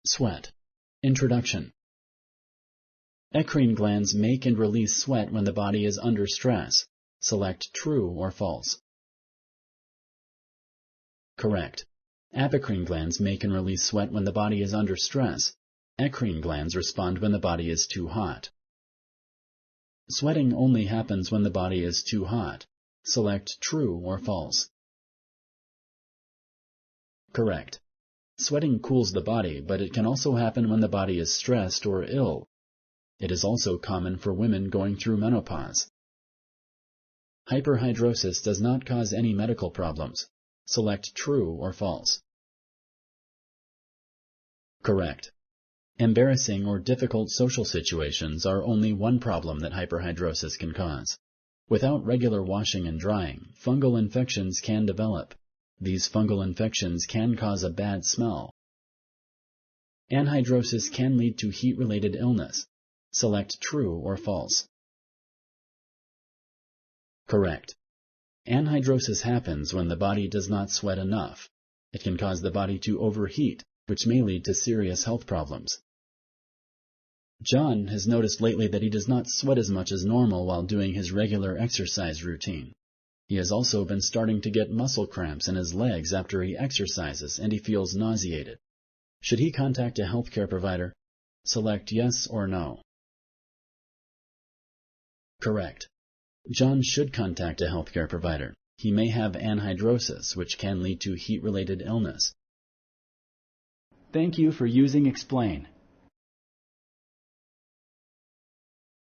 Sweat. Introduction. Eccrine glands make and release sweat when the body is under stress. Select true or false. Correct. Apocrine glands make and release sweat when the body is under stress. Eccrine glands respond when the body is too hot. Sweating only happens when the body is too hot. Select true or false. Correct. Sweating cools the body, but it can also happen when the body is stressed or ill. It is also common for women going through menopause. Hyperhidrosis does not cause any medical problems. Select true or false. Correct. Embarrassing or difficult social situations are only one problem that hyperhidrosis can cause. Without regular washing and drying, fungal infections can develop. These fungal infections can cause a bad smell. Anhidrosis can lead to heat-related illness. Select true or false. Correct. Anhidrosis happens when the body does not sweat enough. It can cause the body to overheat, which may lead to serious health problems. John has noticed lately that he does not sweat as much as normal while doing his regular exercise routine. He has also been starting to get muscle cramps in his legs after he exercises, and he feels nauseated. Should he contact a healthcare provider? Select yes or no. Correct. John should contact a healthcare provider. He may have anhidrosis, which can lead to heat-related illness. Thank you for using Explain.